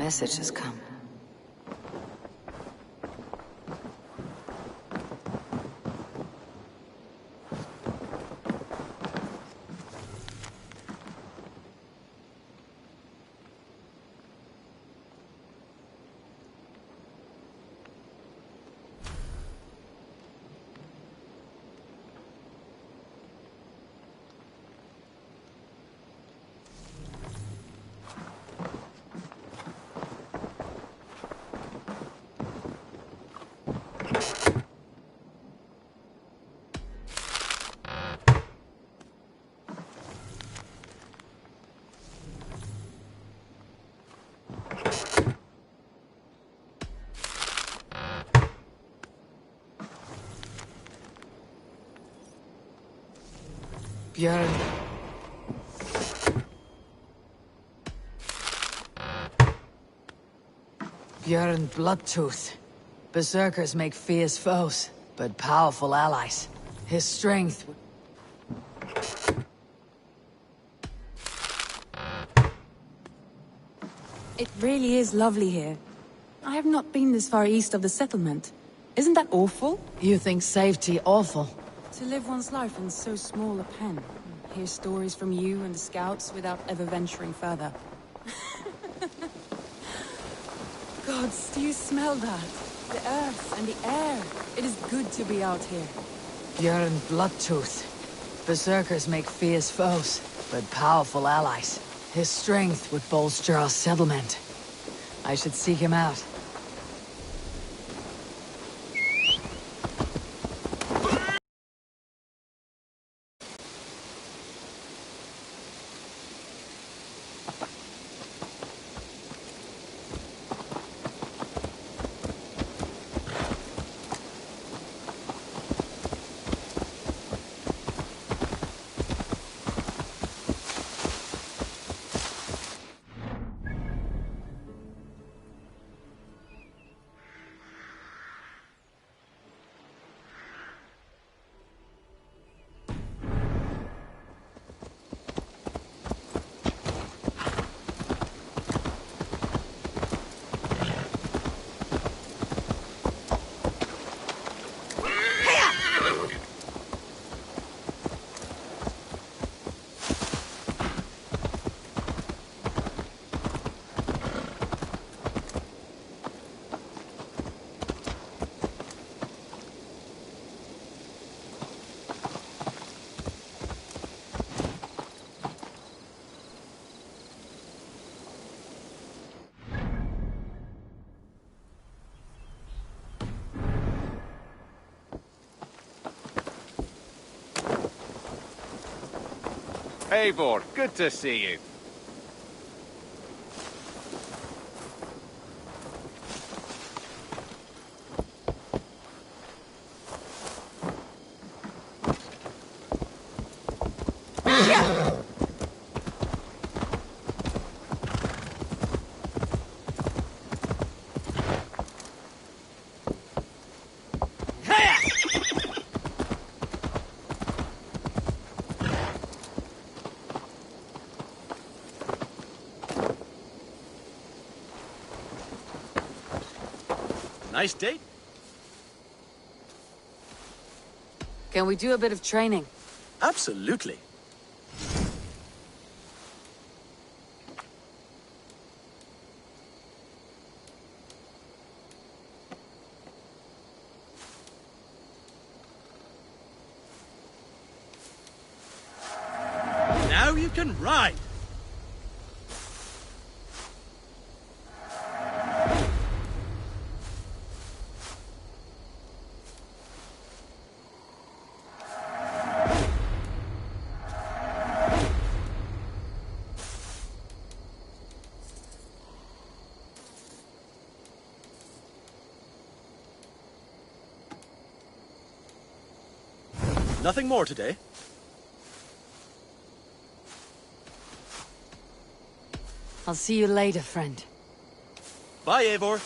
message has come. Björn. Björn Bloodtooth. Berserkers make fierce foes, but powerful allies. His strength... It really is lovely here. I have not been this far east of the settlement. Isn't that awful? You think safety awful? To live one's life in so small a pen. hear stories from you and the scouts without ever venturing further. Gods, do you smell that? The earth and the air. It is good to be out here. You're in Bloodtooth. Berserkers make fierce foes, but powerful allies. His strength would bolster our settlement. I should seek him out. Eivor, good to see you. Nice date. Can we do a bit of training? Absolutely. Now you can ride. Nothing more today. I'll see you later, friend. Bye, Eivor.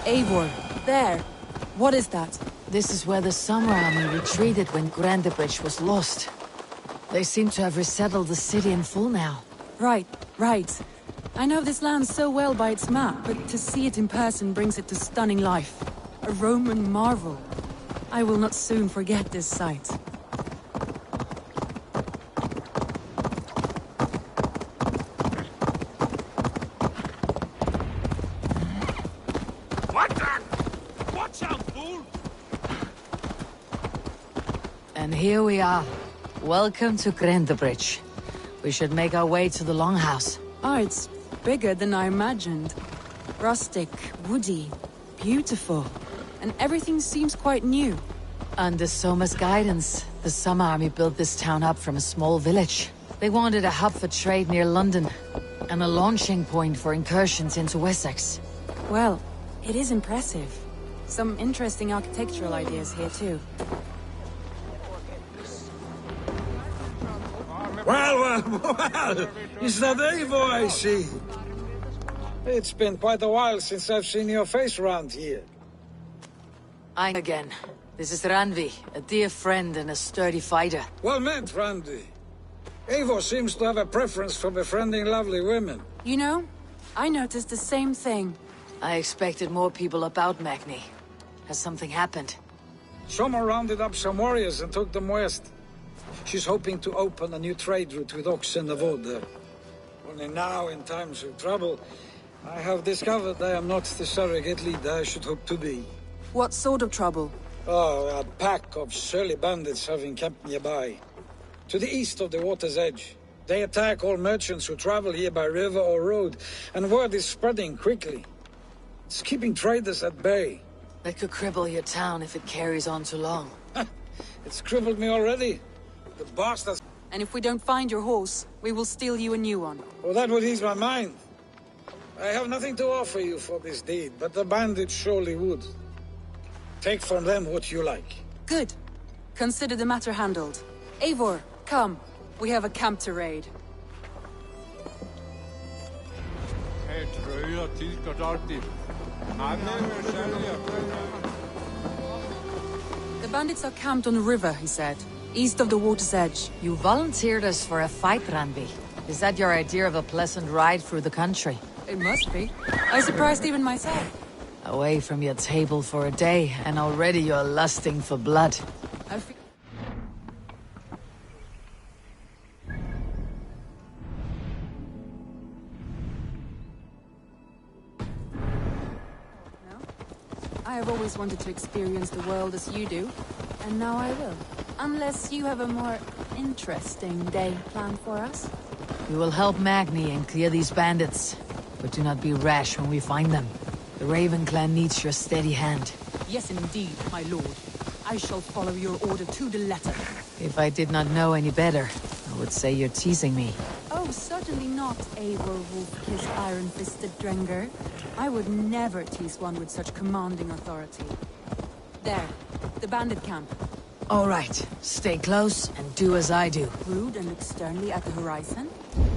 Eivor, there. What is that? This is where the Summer Army retreated when Grandebridge was lost. They seem to have resettled the city in full now. Right, right. I know this land so well by its map, but to see it in person brings it to stunning life. A Roman marvel. I will not soon forget this sight. What the? Watch out, fool! And here we are. Welcome to Grandebridge. We should make our way to the Longhouse. Ah, it's bigger than I imagined. Rustic, woody, beautiful. And everything seems quite new. Under Soma's guidance, the Summer Army built this town up from a small village. They wanted a hub for trade near London, and a launching point for incursions into Wessex. Well, it is impressive. Some interesting architectural ideas here too. Well, is that Eivor I see? It's been quite a while since I've seen your face around here. I'm again. This is Ranvi, a dear friend and a sturdy fighter. Well met, Randy. Eivor seems to have a preference for befriending lovely women. You know, I noticed the same thing. I expected more people about Magni. Has something happened? Someone rounded up some warriors and took them west. She's hoping to open a new trade route with oxen of order. Only now, in times of trouble, I have discovered I am not the surrogate leader I should hope to be. What sort of trouble? Oh, a pack of surly bandits have encamped nearby. To the east of the water's edge. They attack all merchants who travel here by river or road, and word is spreading quickly. It's keeping traders at bay. That could cripple your town if it carries on too long. It's crippled me already. The bastards... And if we don't find your horse, we will steal you a new one. Oh, that would ease my mind. I have nothing to offer you for this deed, but the bandits surely would. Take from them what you like. Good. Consider the matter handled. Eivor, come. We have a camp to raid. The bandits are camped on the river, he said. East of the water's edge. You volunteered us for a fight, Ranvi. Is that your idea of a pleasant ride through the country? It must be. I surprised even myself. Away from your table for a day, and already you're lusting for blood. I feel... No? I have always wanted to experience the world as you do, and now I will. Unless you have a more interesting day planned for us. We will help Magni and clear these bandits, but do not be rash when we find them. The Raven clan needs your steady hand. Yes, indeed, my lord. I shall follow your order to the letter. If I did not know any better, I would say you're teasing me. Oh, certainly not, Eivor Wolf-Kiss Iron-Fisted Drenger. I would never tease one with such commanding authority. There, the bandit camp. All right, stay close and do as I do. Rude and look sternly at the horizon.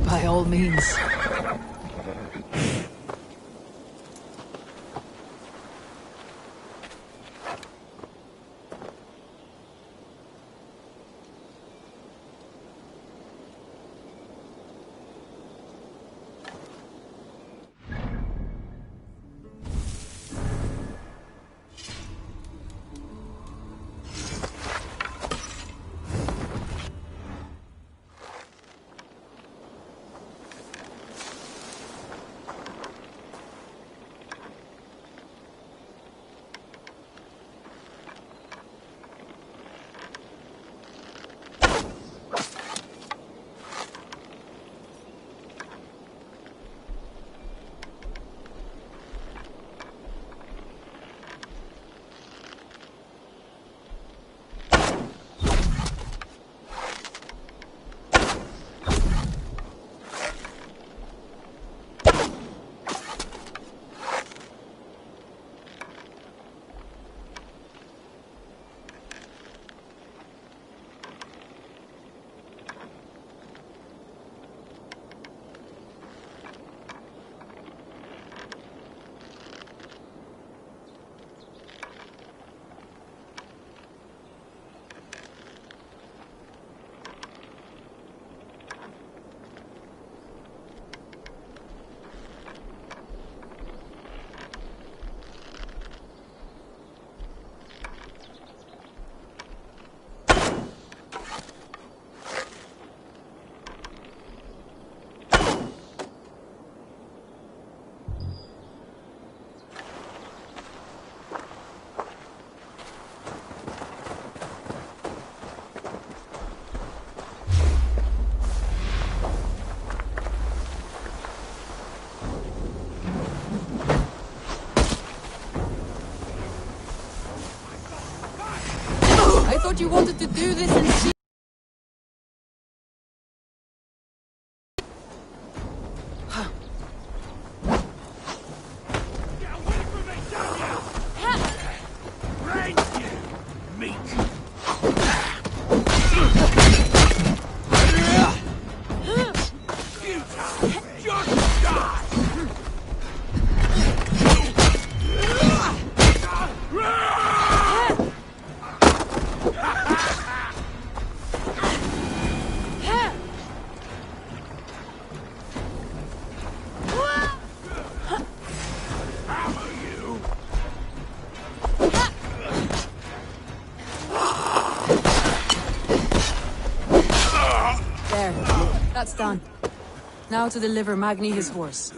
By all means. to do this in Get away from me, damn you! Range you, meat! Just die! Hammer you! there. That's done. Now to deliver Magni his horse.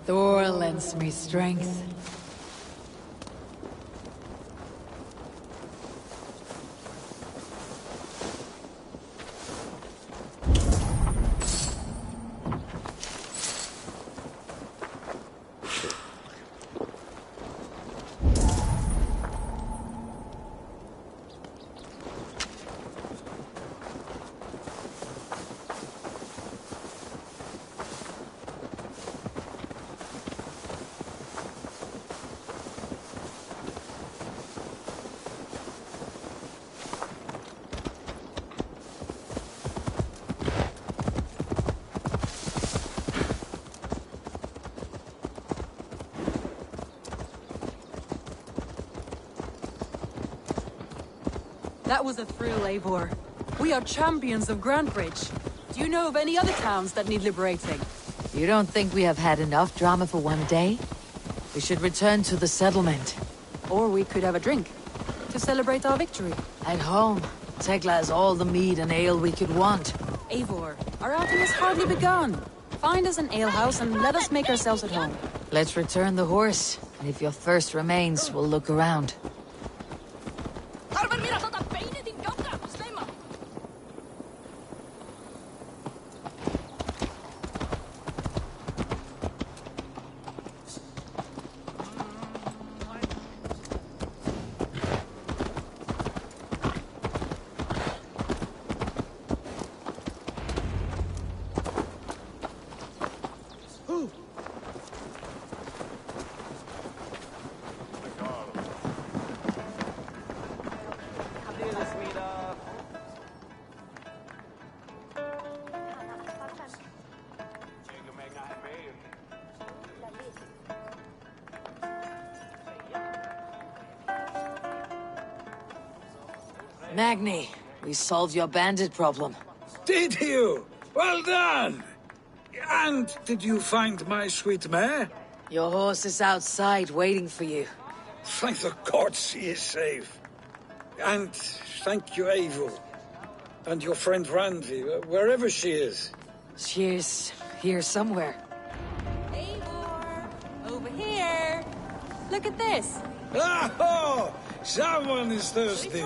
Thor lends me strength. That was a thrill, Eivor. We are champions of Grantebridge. Do you know of any other towns that need liberating? You don't think we have had enough drama for one day? We should return to the settlement. Or we could have a drink to celebrate our victory. At home, Tekla has all the mead and ale we could want. Eivor, our outing has hardly begun. Find us an alehouse and let us make ourselves at home. Let's return the horse, and if your thirst remains, we'll look around. Magni, we solved your bandit problem. Did you? Well done! And did you find my sweet mare? Your horse is outside waiting for you. Thank the gods he is safe. And thank you, Eivor. And your friend Randi, wherever she is. She's here somewhere. Eivor! Over here! Look at this! Oh! Someone is thirsty.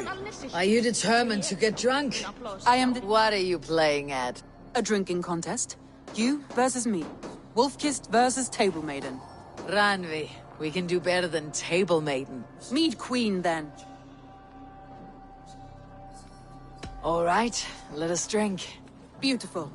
Are you determined to get drunk? I am What are you playing at? a drinking contest. You versus me. Wolf-kissed versus Table Maiden. Ranvi, we can do better than Table Maiden. Mead Queen, then. All right, let us drink. Beautiful.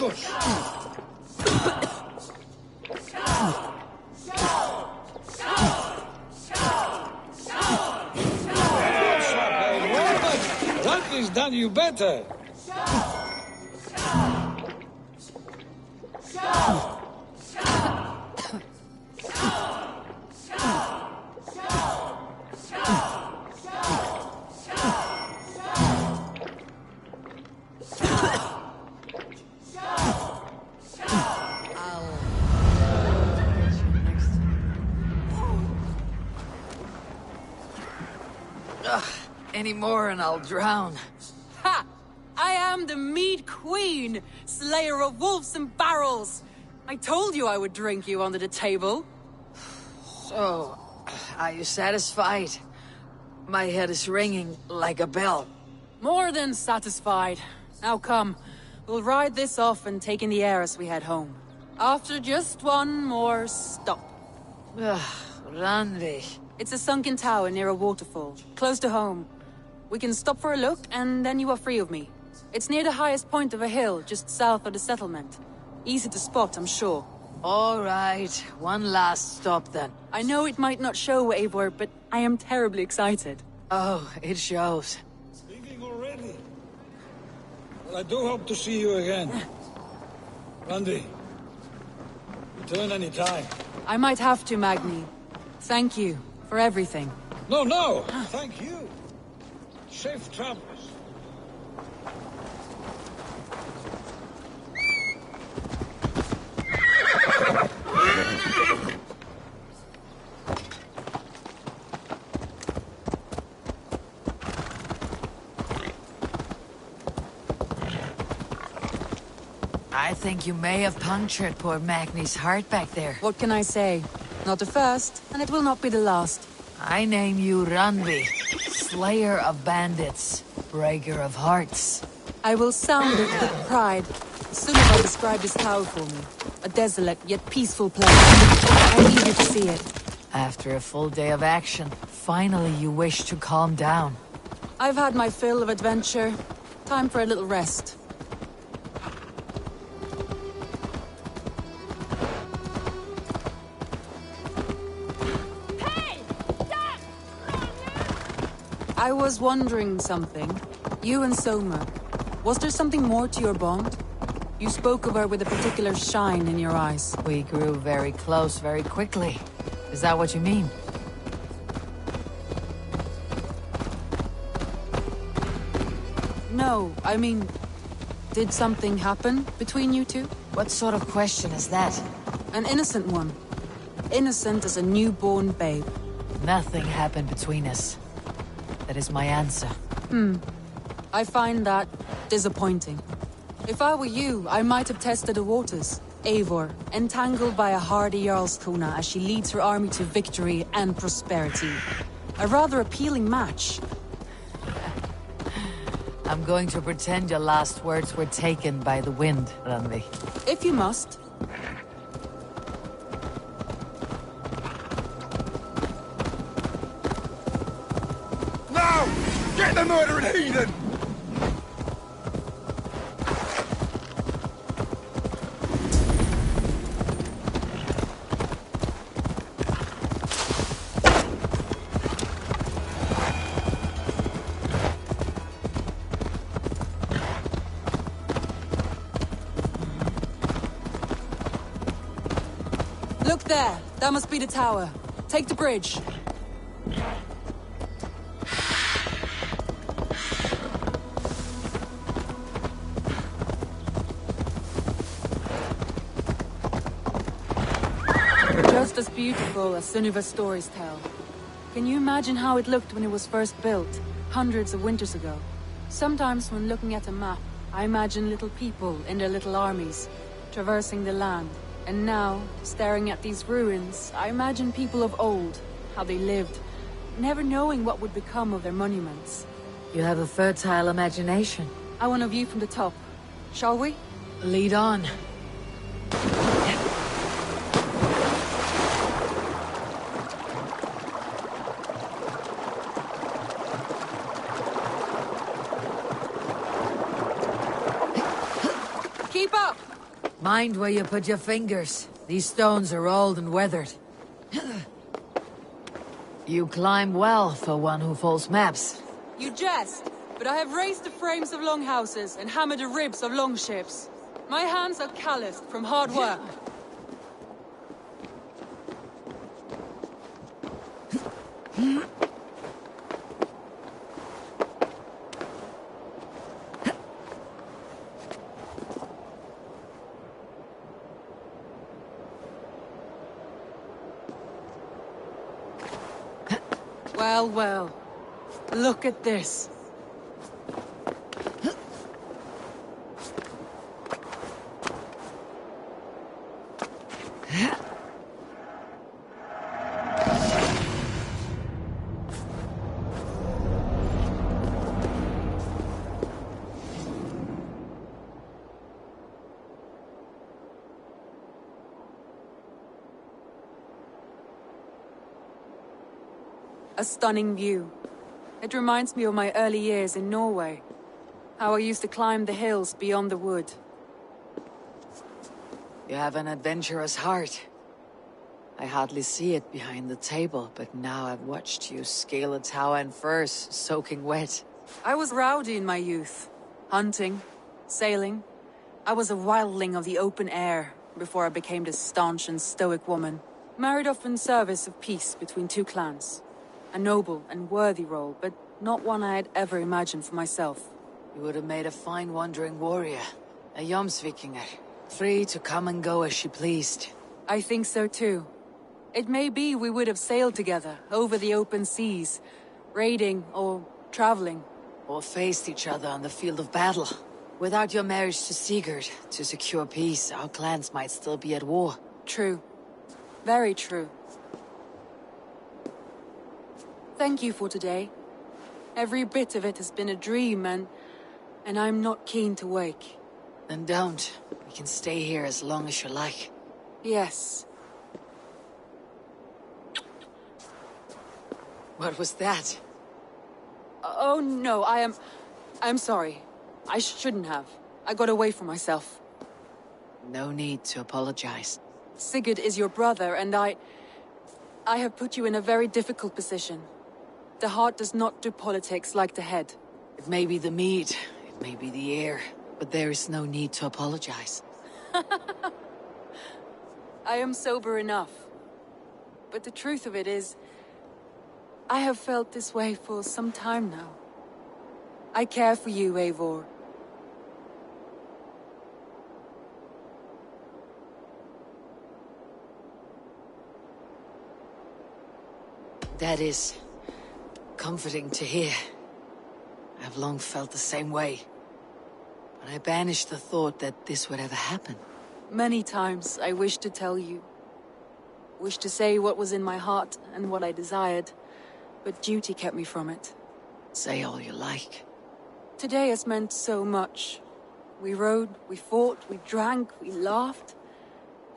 focus! Rugby's done you better. Any more and I'll drown. Ha! I am the Mead Queen, slayer of wolves and barrels. I told you I would drink you under the table. So, are you satisfied? My head is ringing like a bell. More than satisfied. Now come, we'll ride this off and take in the air as we head home. After just one more stop. Randi. It's a sunken tower near a waterfall, close to home. We can stop for a look, and then you are free of me. It's near the highest point of a hill, just south of the settlement. Easy to spot, I'm sure. All right, one last stop then. I know it might not show, Eivor, but I am terribly excited. Oh, it shows. Leaving already? Well, I do hope to see you again. Randy, return any time. I might have to, Magni. Thank you for everything. No, thank you. Safe travels. I think you may have punctured poor Magni's heart back there. What can I say? Not the first, and it will not be the last. I name you Randvi, slayer of bandits, breaker of hearts. I will sound it with pride. Sunniva described this tower for me. A desolate yet peaceful place. I'm eager to see it. After a full day of action, finally you wish to calm down. I've had my fill of adventure. Time for a little rest. I was wondering something. You and Soma. Was there something more to your bond? You spoke of her with a particular shine in your eyes. We grew very close very quickly. Is that what you mean? No, I mean... Did something happen between you two? What sort of question is that? An innocent one. Innocent as a newborn babe. Nothing happened between us. That is my answer. I find that disappointing. If I were you, I might have tested the waters. Eivor, entangled by a hardy Jarlskona as she leads her army to victory and prosperity. A rather appealing match. I'm going to pretend your last words were taken by the wind, Randvi. If you must. Now! Get the murdering heathen! Look there! That must be the tower. Take the bridge. Just as beautiful as Sunniva's stories tell. Can you imagine how it looked when it was first built, hundreds of winters ago? Sometimes when looking at a map, I imagine little people in their little armies, traversing the land. And now, staring at these ruins, I imagine people of old, how they lived, never knowing what would become of their monuments. You have a fertile imagination. I want a view from the top. Shall we? Lead on. Keep up! Mind where you put your fingers. These stones are old and weathered. You climb well for one who folds maps. You jest, but I have raised the frames of longhouses and hammered the ribs of longships. My hands are calloused from hard work. Well, well. Look at this. A stunning view. It reminds me of my early years in Norway. How I used to climb the hills beyond the wood. You have an adventurous heart. I hardly see it behind the table, but now I've watched you scale a tower in furs, soaking wet. I was rowdy in my youth. Hunting, sailing. I was a wildling of the open air before I became this staunch and stoic woman. Married off in service of peace between two clans. A noble and worthy role, but not one I had ever imagined for myself. You would have made a fine wandering warrior. A Jomsvikinger. Free to come and go as she pleased. I think so too. It may be we would have sailed together, over the open seas, raiding or traveling. Or faced each other on the field of battle. Without your marriage to Sigurd, to secure peace, our clans might still be at war. True. Very true. Thank you for today. Every bit of it has been a dream, and I'm not keen to wake. Then don't. We can stay here as long as you like. Yes. What was that? Oh no, I'm sorry. I shouldn't have. I got away from myself. No need to apologize. Sigurd is your brother, and I have put you in a very difficult position. The heart does not do politics like the head. It may be the mead, it may be the air, but there is no need to apologize. I am sober enough. But the truth of it is, I have felt this way for some time now. I care for you, Eivor. That is comforting to hear. I've long felt the same way. But I banished the thought that this would ever happen. Many times I wished to tell you. Wished to say what was in my heart and what I desired. But duty kept me from it. Say all you like. Today has meant so much. We rode, we fought, we drank, we laughed.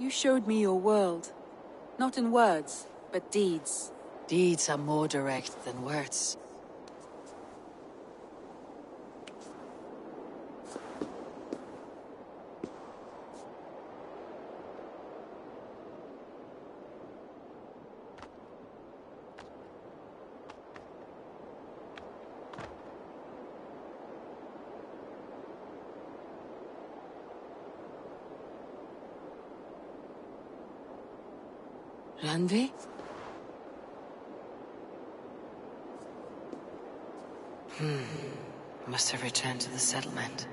You showed me your world. Not in words, but deeds. Deeds are more direct than words. Randi? Must have returned to the settlement.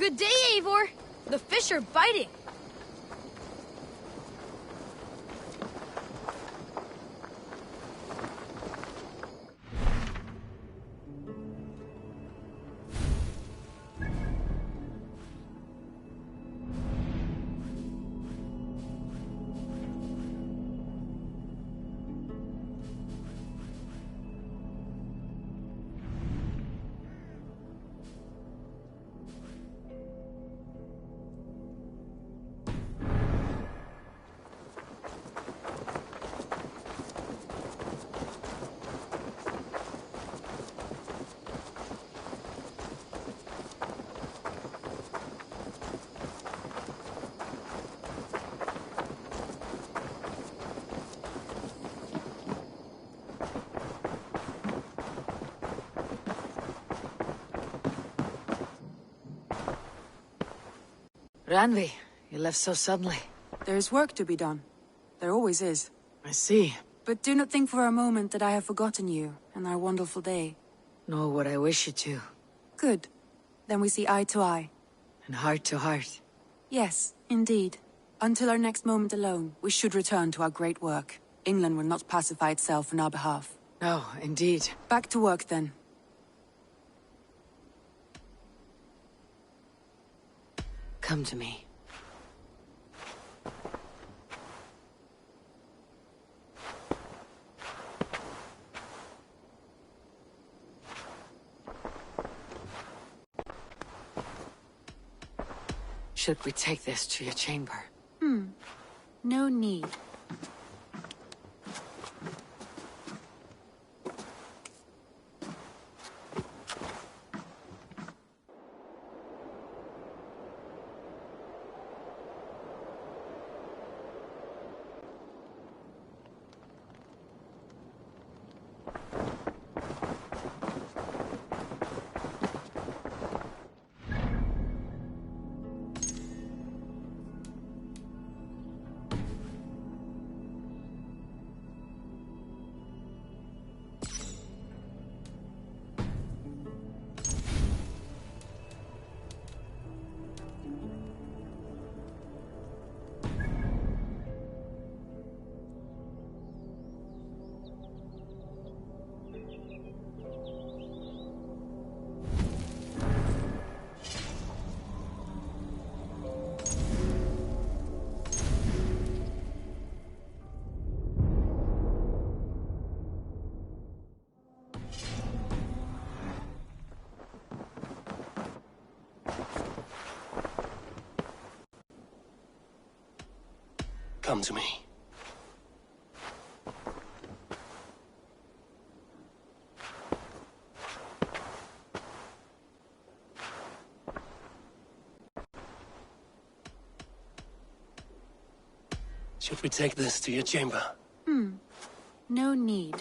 Good day, Eivor! The fish are biting! Ranvi, you left so suddenly. There is work to be done. There always is. I see. But do not think for a moment that I have forgotten you and our wonderful day. Nor would I wish you to. Good. Then we see eye to eye. And heart to heart. Yes, indeed. Until our next moment alone, we should return to our great work. England will not pacify itself on our behalf. No, indeed. Back to work, then. Come to me. Should we take this to your chamber? No need. Come to me. Should we take this to your chamber? No need.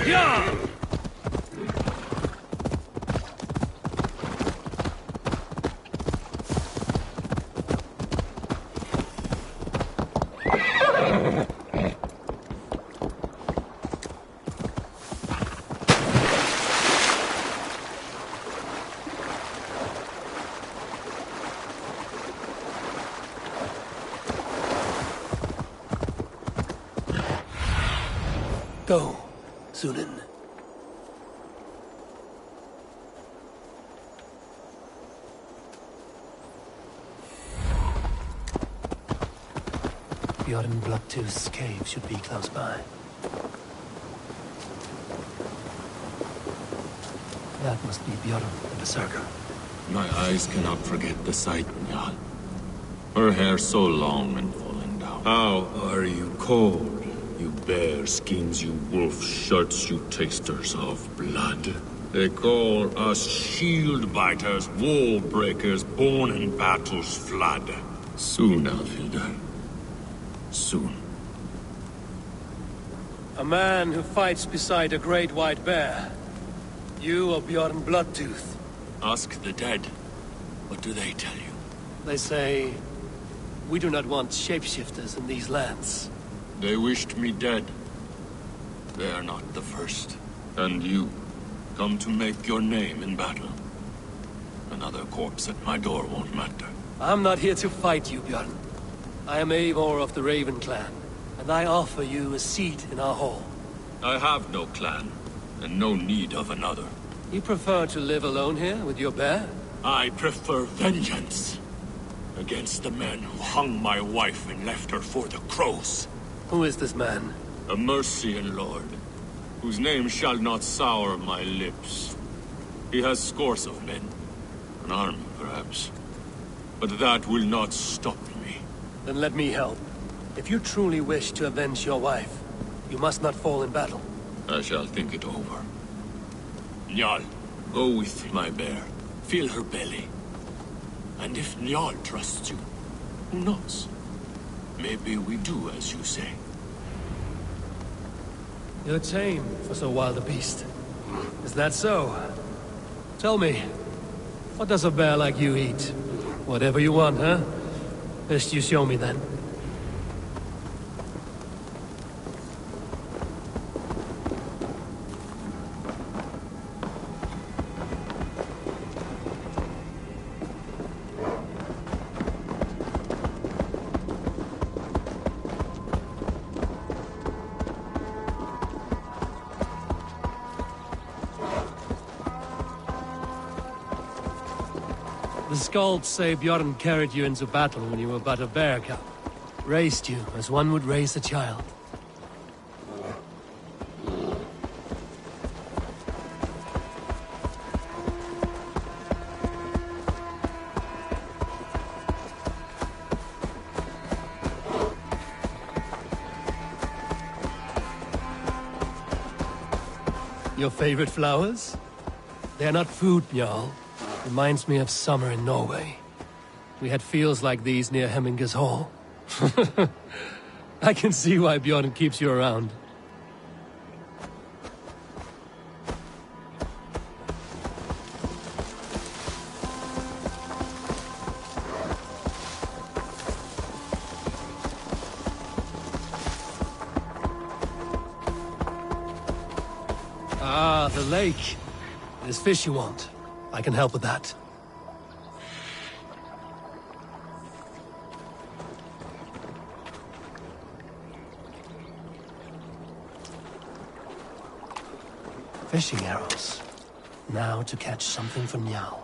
Yeah! Go, Sunan. Bjorn Bloodtooth's cave should be close by. That must be Bjorn, the Berserker. My eyes cannot forget the sight, Njal. Her hair so long and falling down. How are you cold? You bear skins, you wolf shirts, you tasters of blood. They call us shield biters, wall breakers, born in battle's flood. Soon, Alfilda. Soon. A man who fights beside a great white bear. You are Bjorn Bloodtooth. Ask the dead. What do they tell you? They say, we do not want shapeshifters in these lands. They wished me dead. They are not the first. And you, come to make your name in battle. Another corpse at my door won't matter. I'm not here to fight you, Bjorn. I am Eivor of the Raven clan, and I offer you a seat in our hall. I have no clan, and no need of another. You prefer to live alone here with your bear? I prefer vengeance against the men who hung my wife and left her for the crows. Who is this man? A Mercian lord, whose name shall not sour my lips. He has scores of men, an army perhaps, but that will not stop me. Then let me help. If you truly wish to avenge your wife, you must not fall in battle. I shall think it over. Njal, go with my bear. Feel her belly. And if Njal trusts you, who knows? Maybe we do as you say. You're tame for so wild a beast. Is that so? Tell me, what does a bear like you eat? Whatever you want, huh? Best you show me then. The Skalds say Bjorn carried you into battle when you were but a bear cub. Raised you as one would raise a child. Your favorite flowers? They're not food, Jarl. Reminds me of summer in Norway. We had fields like these near Hemminger's Hall. I can see why Bjorn keeps you around. Ah, the lake. There's fish you want. I can help with that. Fishing arrows. Now to catch something for Njal.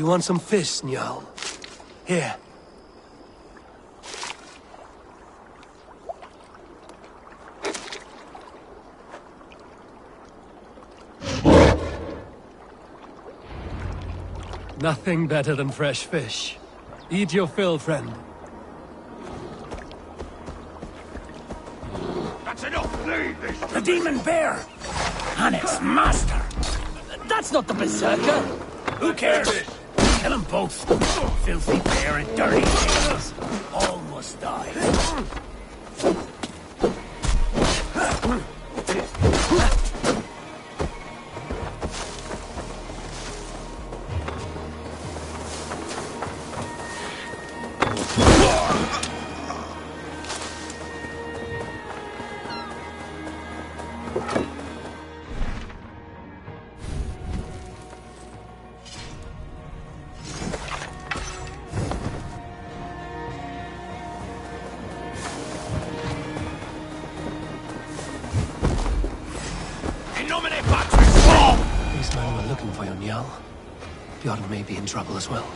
you want some fish, Njal? Here. Nothing better than fresh fish. Eat your fill, friend. That's enough! Leave this! The demon bear! And its master! That's not the berserker! Who cares? Kill them both! Filthy bear and dirty demons! All must die. These men were looking for you, Njal. Bjorn may be in trouble as well.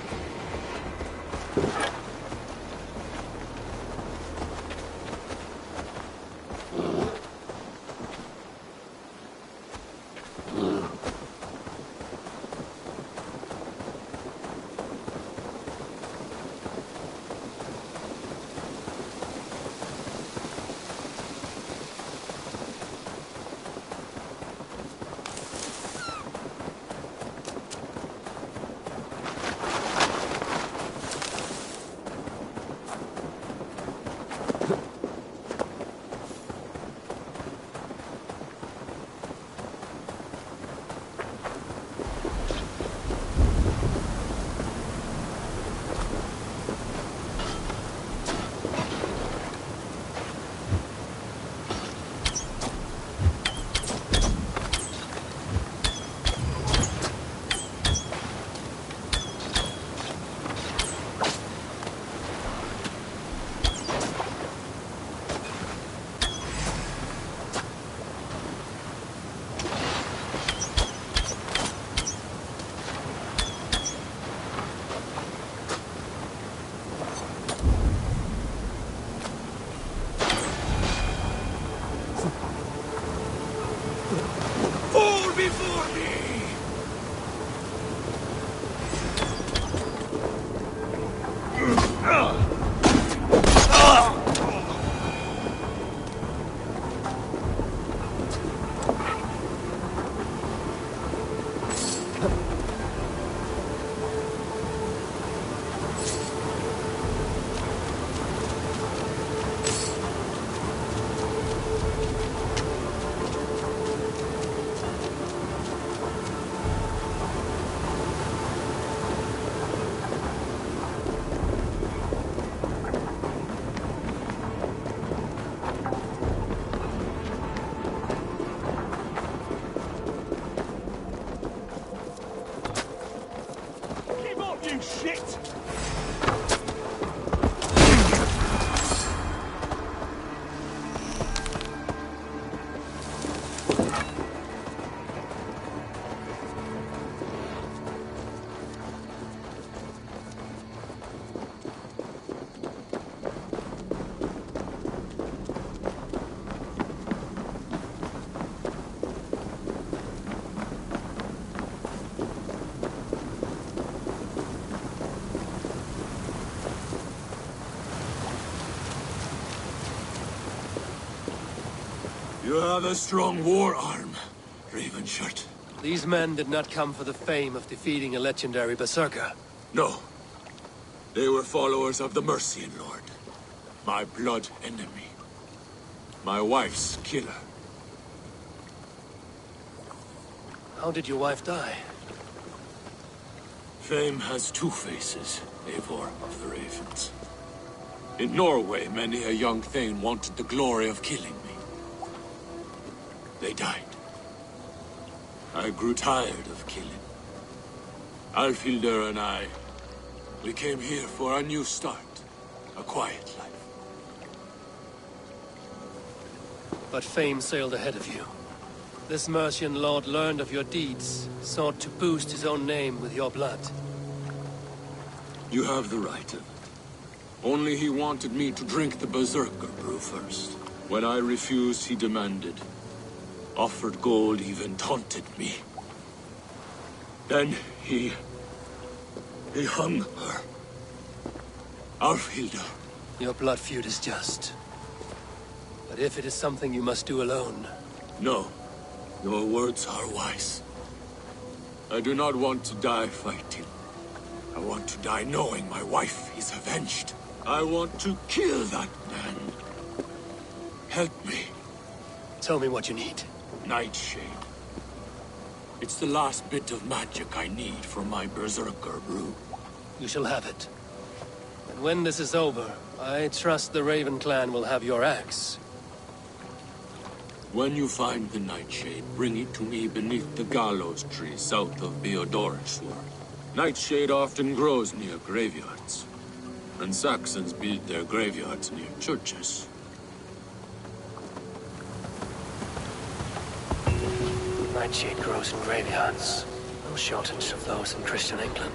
Before me! You shit! You have a strong war arm, Ravenshirt. These men did not come for the fame of defeating a legendary berserker. No. They were followers of the Mercian Lord. My blood enemy. My wife's killer. How did your wife die? Fame has two faces, Eivor of the Ravens. In Norway, many a young thane wanted the glory of killing me. They died. I grew tired of killing. Alfhildr and I, we came here for a new start. A quiet life. But fame sailed ahead of you. This Mercian lord learned of your deeds, sought to boost his own name with your blood. You have the right of it. Only he wanted me to drink the Berserker brew first. When I refused, he demanded. Offered gold, even taunted me. Then he hung her. Alfhilda. Your blood feud is just. But if it is something you must do alone... No. Your words are wise. I do not want to die fighting. I want to die knowing my wife is avenged. I want to kill that man. Help me. Tell me what you need. Nightshade. It's the last bit of magic I need for my Berserker brew. You shall have it. And when this is over, I trust the Raven clan will have your axe. When you find the Nightshade, bring it to me beneath the gallows tree south of Beodorisward. Nightshade often grows near graveyards, and Saxons build their graveyards near churches. Nightshade grows in graveyards. No shortage of those in Christian England.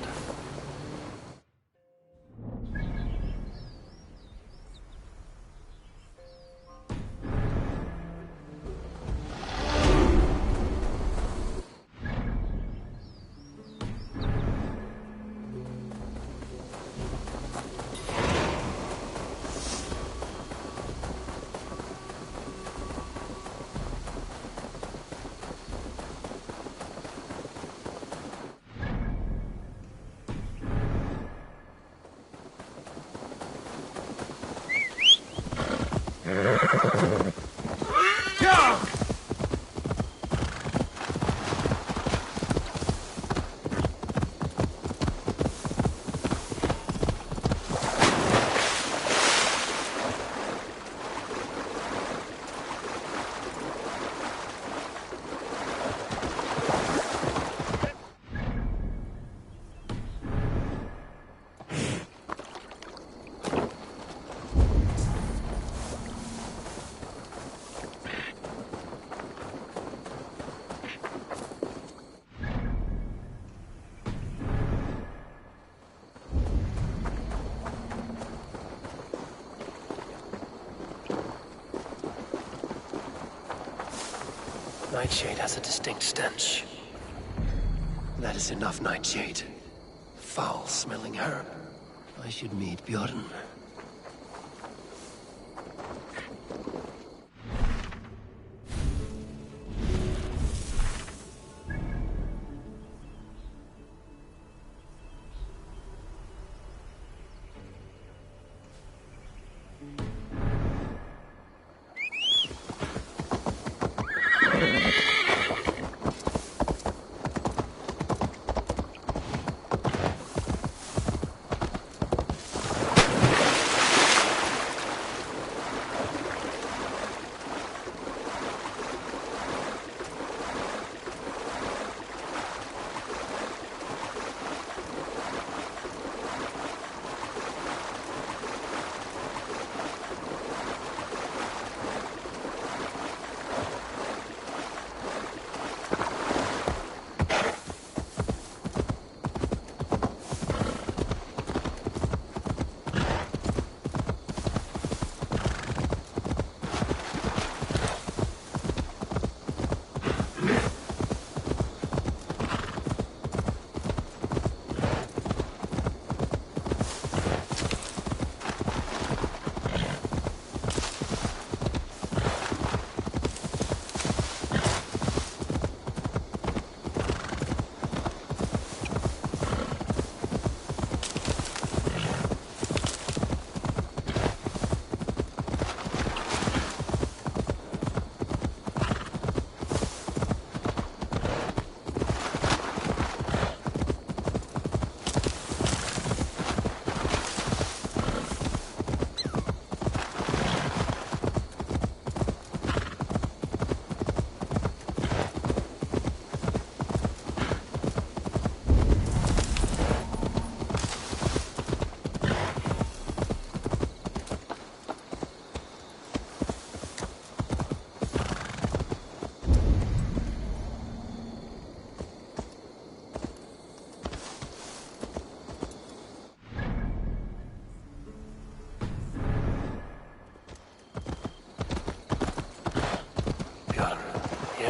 Nightshade has a distinct stench. That is enough, Nightshade. Foul-smelling herb. I should meet Bjorn.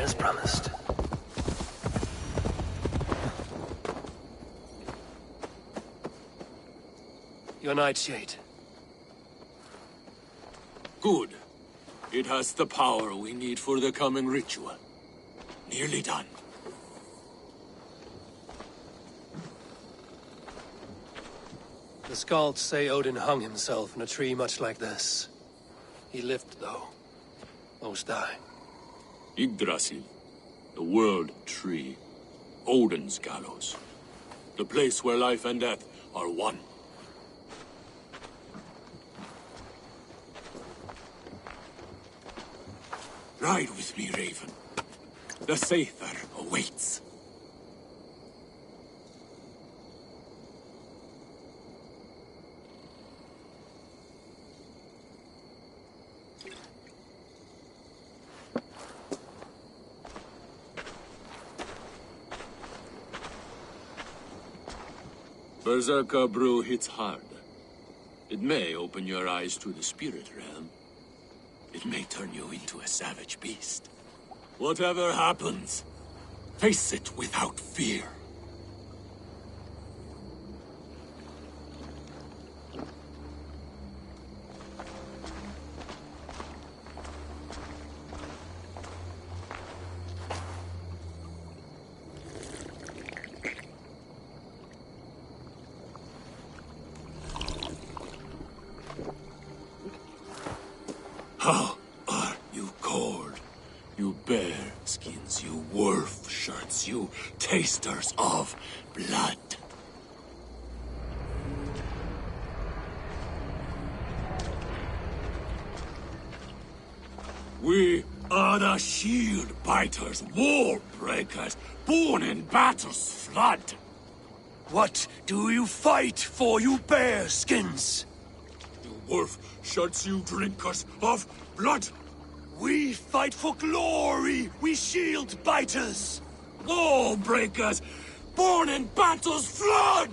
as promised. Your nightshade. Good. It has the power we need for the coming ritual. Nearly done. The Skalds say Odin hung himself in a tree much like this. He lived, though. Most die. Yggdrasil. The world tree. Odin's gallows. The place where life and death are one. Ride with me, Raven. The Sather awaits. Berserker brew hits hard. It may open your eyes to the spirit realm. It may turn you into a savage beast. Whatever happens, face it without fear. How are you cold? You bear skins, you wolf shirts, you tasters of blood. We are the shield biters, wall breakers, born in battle's flood. What do you fight for, you bear skins? You wolf shirts, you drinkers of blood. We fight for glory, we shield biters. Wall breakers, born in battle's flood.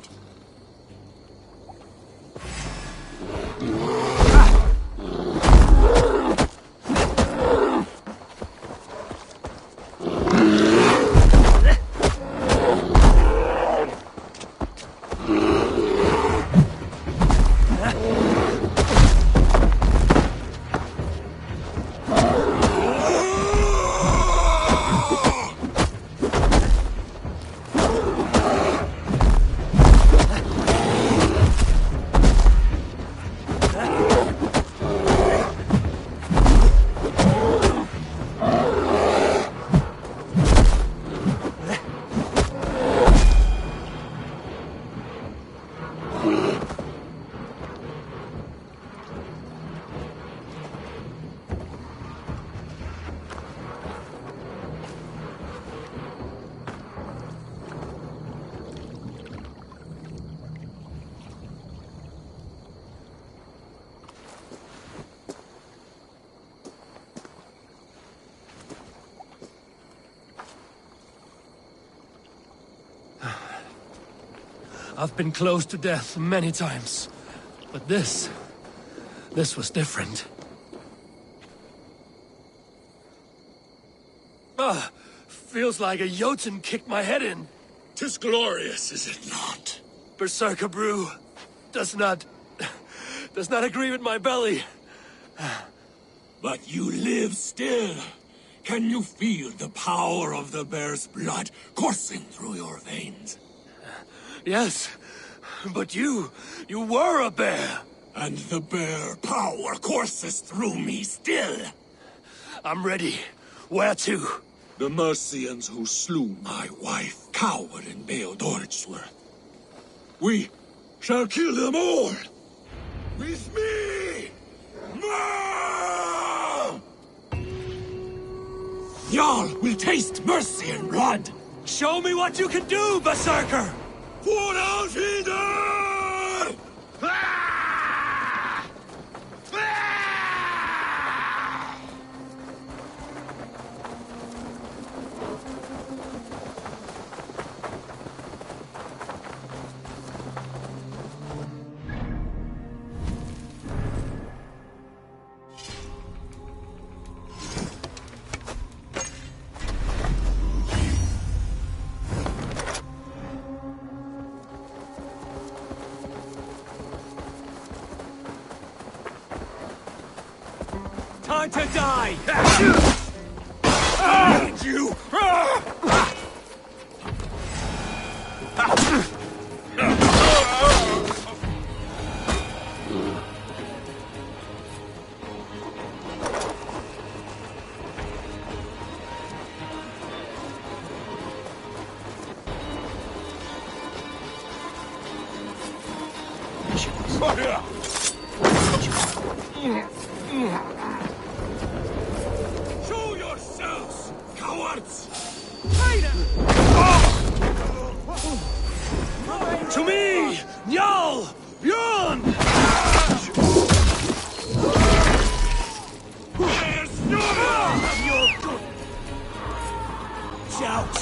I've been close to death many times, but this was different. Feels like a Jotun kicked my head in. 'Tis glorious, is it not? Berserker brew does not agree with my belly. But you live still. Can you feel the power of the bear's blood coursing through your veins? Yes, but you were a bear. And the bear power courses through me still. I'm ready. Where to? The Mercians who slew my wife cowered in Beodordsworth. We shall kill them all. With me! No! Jarl will taste mercy and blood. Show me what you can do, Berserker! For Alfhilder! Time to die! Need you! Show yourselves, cowards! To me, Njal, Bjorn! There's no of your good. Shout!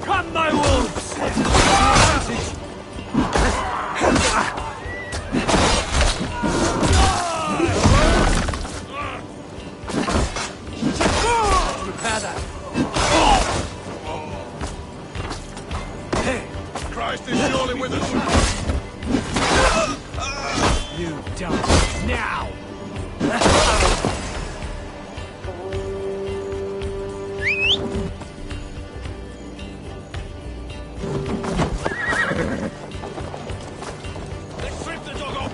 Come, my wolves! Christ is surely with us. You die now! Let's strip the dog off.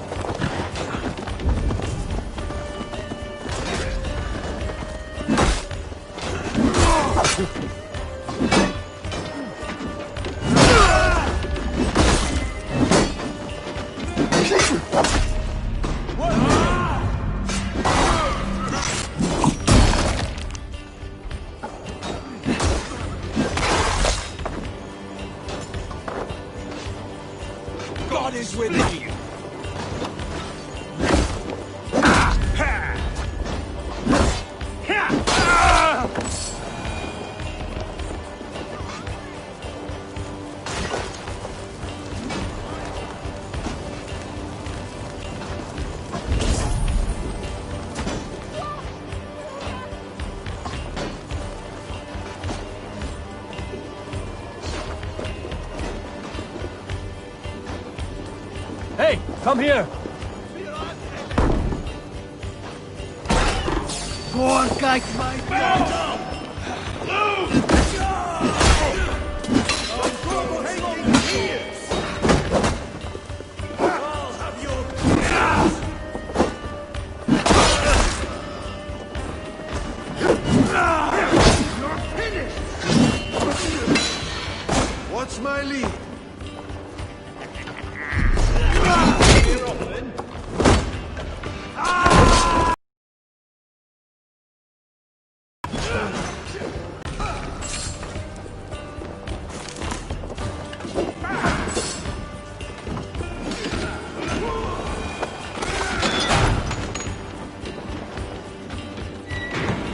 God is with you! Hey, come here! Poor guy, my What's my lead?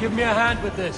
Give me a hand with this.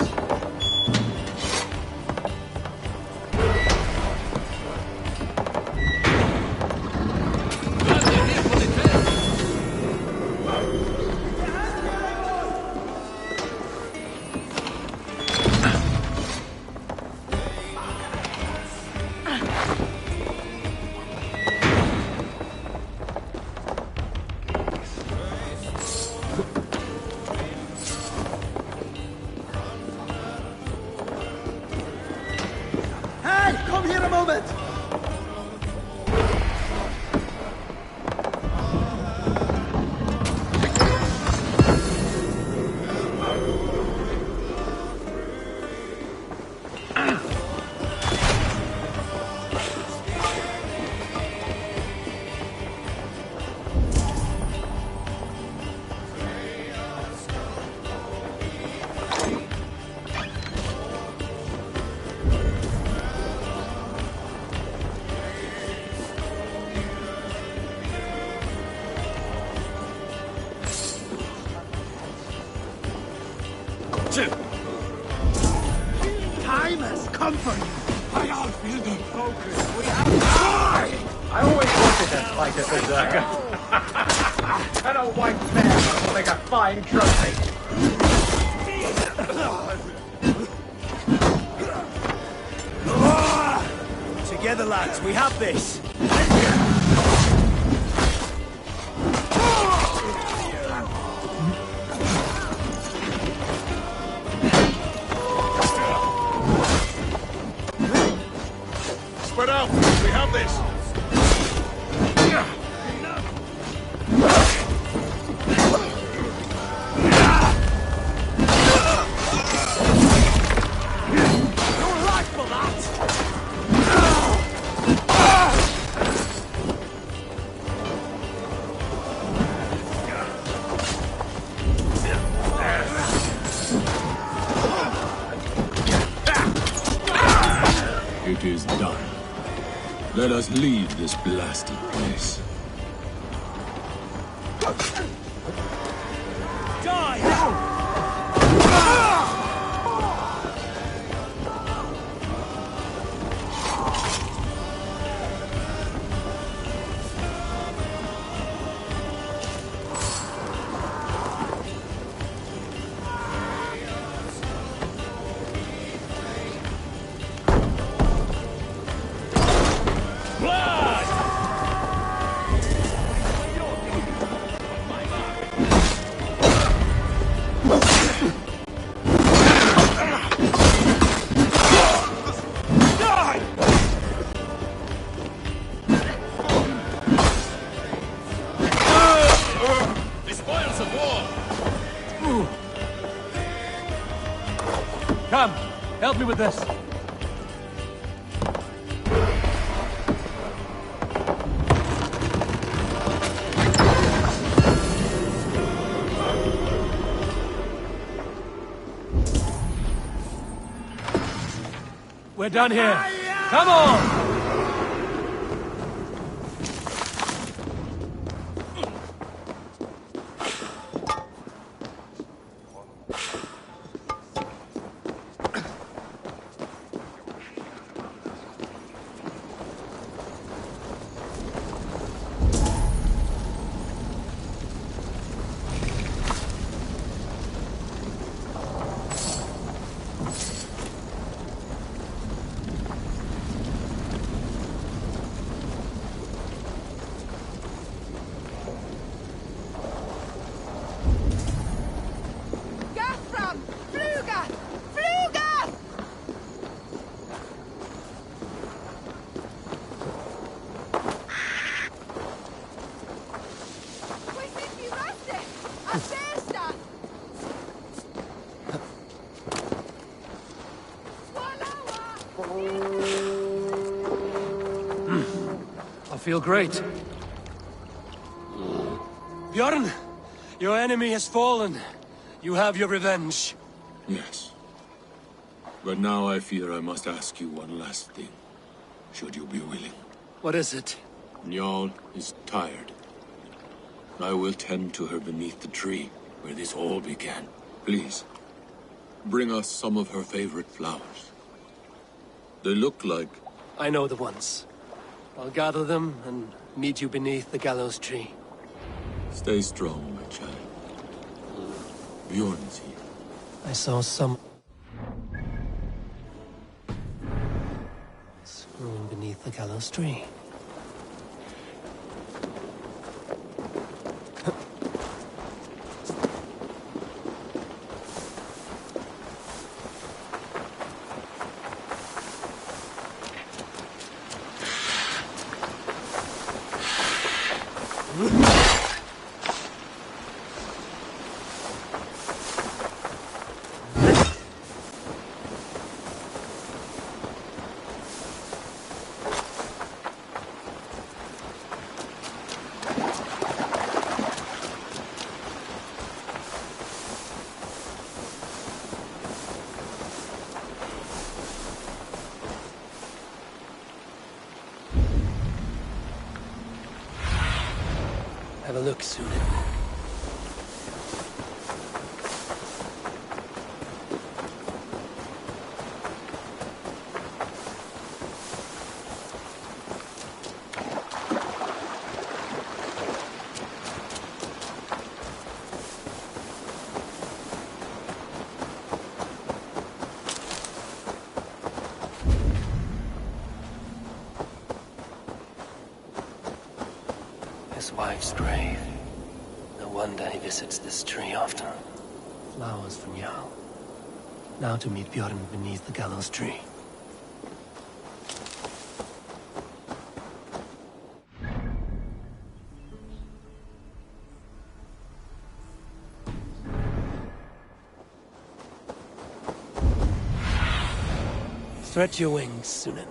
Time has come for you! I all feel the focus. We have I always wanted to fight a berserker. And a white man will make a fine trophy. Together, lads, we have this! Spread out! We have this! It is done. Let us leave this blasted place. Come, help me with this. We're done here. Come on! I feel great. Bjorn, your enemy has fallen. You have your revenge. Yes. But now I fear I must ask you one last thing. Should you be willing? What is it? Njal is tired. I will tend to her beneath the tree where this all began. Please, bring us some of her favorite flowers. They look like... I know the ones. I'll gather them and meet you beneath the gallows tree. Stay strong, my child. Bjorn's here. I saw some... strewn beneath the gallows tree. Have a look, Sunan. his wife's grave. No wonder he visits this tree often. Flowers for Jarl. Now to meet Bjorn beneath the gallows tree. Stretch your wings, Sunan.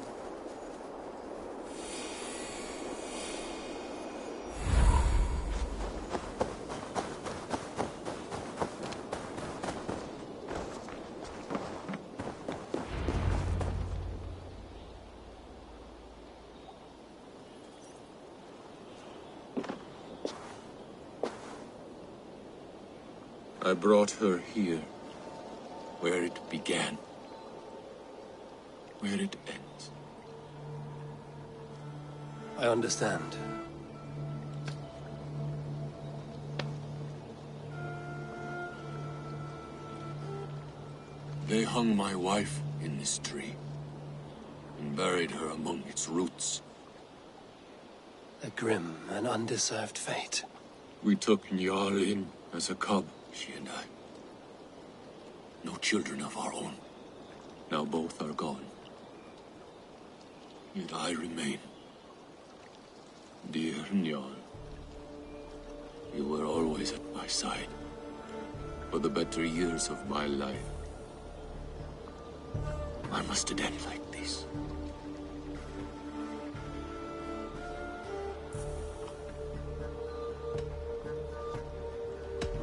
I brought her here, where it began, where it ends. I understand. They hung my wife in this tree, and buried her among its roots. A grim and undeserved fate. We took Njal in as a cub, she and I. No children of our own. Now both are gone. Yet I remain. Dear Njal, you were always at my side, for the better years of my life. Why must it end like this?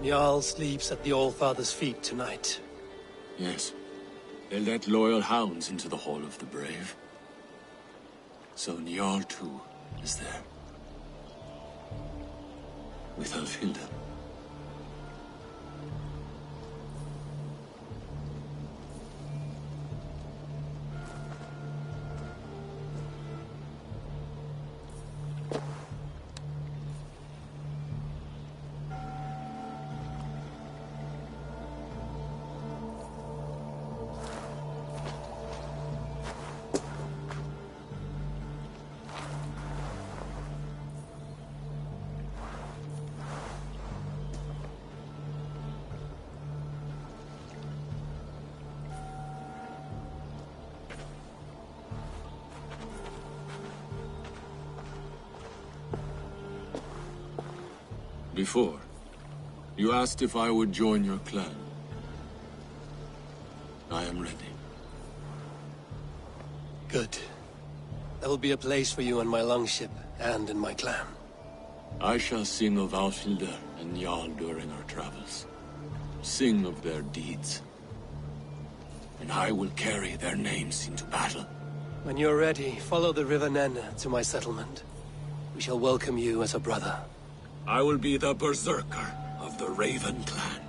Jarl sleeps at the Allfather's feet tonight. Yes. They let loyal hounds into the Hall of the Brave. So Njal too is there. With Alfhilda. Before, you asked if I would join your clan. I am ready. Good. There will be a place for you on my longship and in my clan. I shall sing of Alfhilda and Jarl during our travels. Sing of their deeds. And I will carry their names into battle. When you're ready, follow the River Nen to my settlement. We shall welcome you as a brother. I will be the berserker of the Raven clan.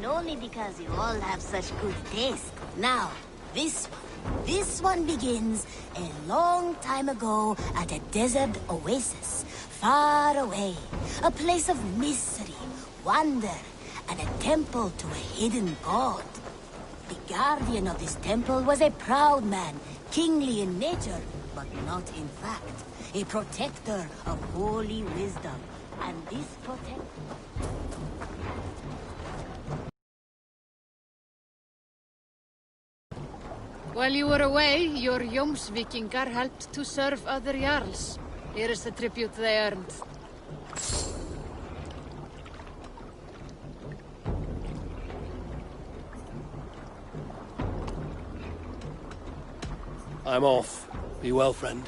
and only because you all have such good taste. Now, this one begins a long time ago at a desert oasis, far away. A place of mystery, wonder, and a temple to a hidden god. The guardian of this temple was a proud man, kingly in nature, but not in fact. A protector of holy wisdom. And this protector... While you were away, your Jomsvikingar helped to serve other Jarls. Here is the tribute they earned. I'm off. Be well, friend.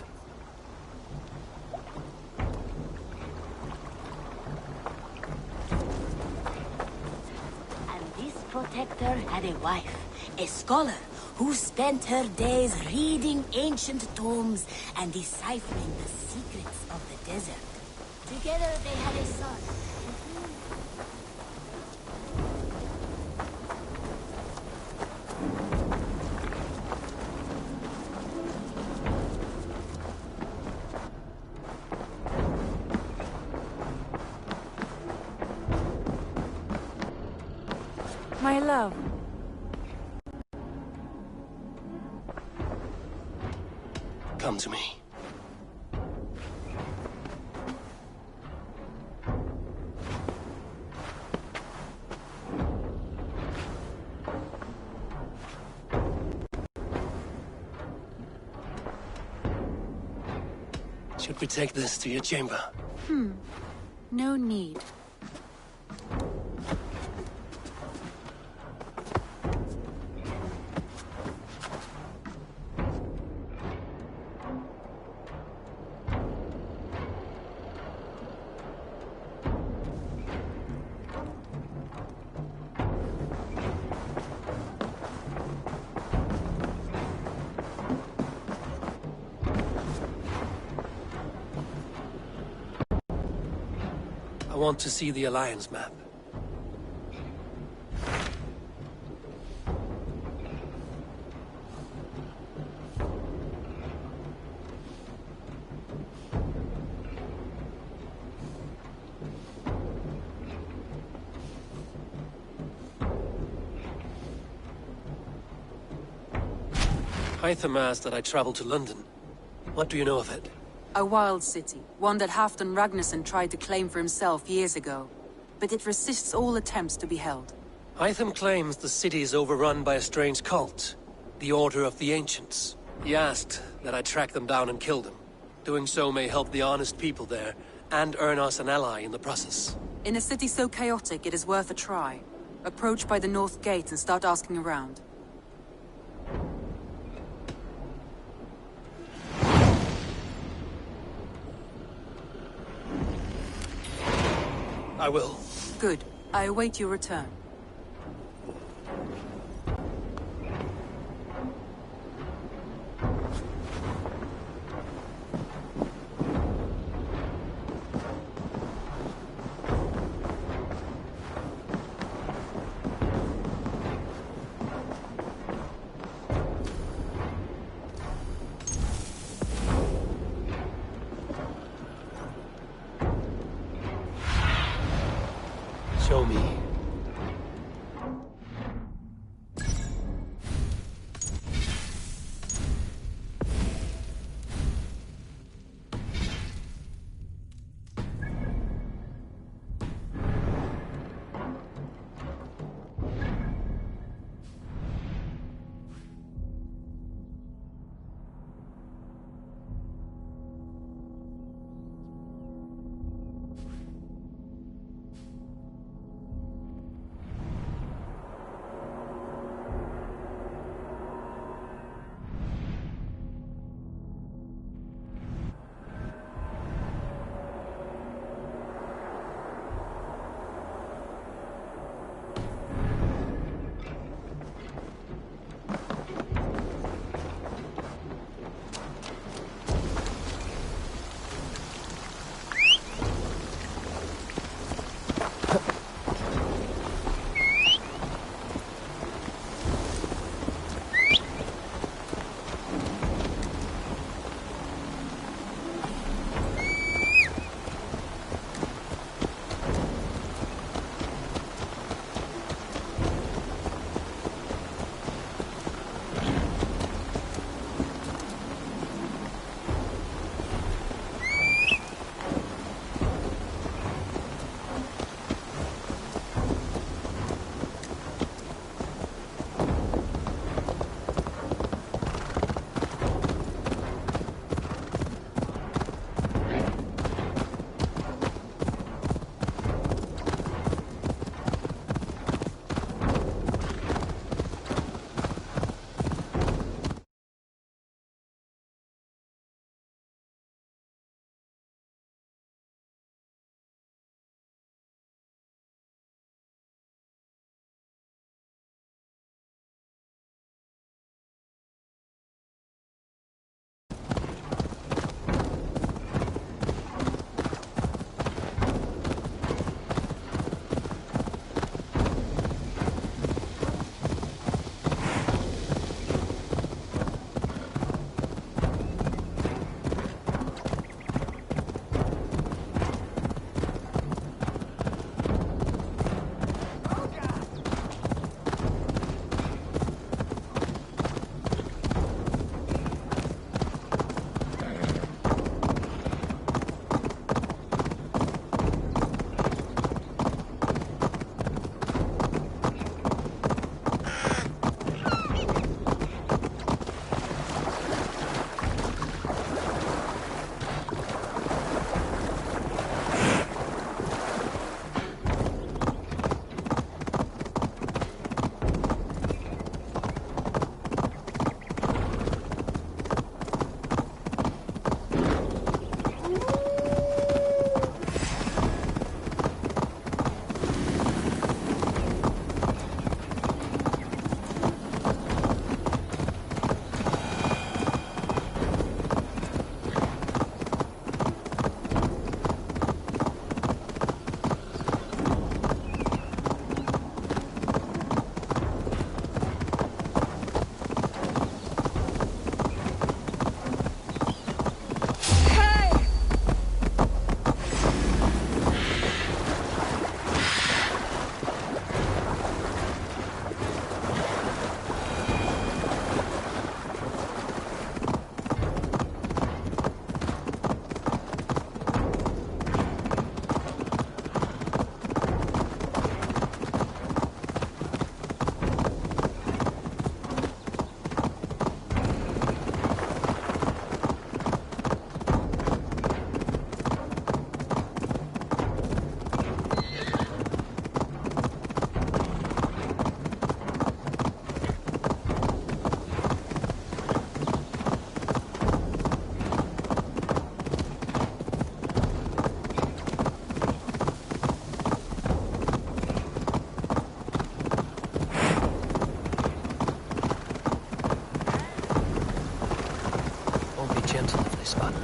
And this protector had a wife, a scholar, who spent her days reading ancient tomes and deciphering the secrets of the desert. Together they had a son. My love. Come to me. Should we take this to your chamber? No need. I want to see the Alliance map. Hytham asked that I travel to London. What do you know of it? A wild city, one that Halfdan Ragnarsson tried to claim for himself years ago. But it resists all attempts to be held. Hytham claims the city is overrun by a strange cult, the Order of the Ancients. He asked that I track them down and kill them. Doing so may help the honest people there, and earn us an ally in the process. In a city so chaotic, it is worth a try. Approach by the North Gate and start asking around. I will. Good. I await your return. Show me. spot me.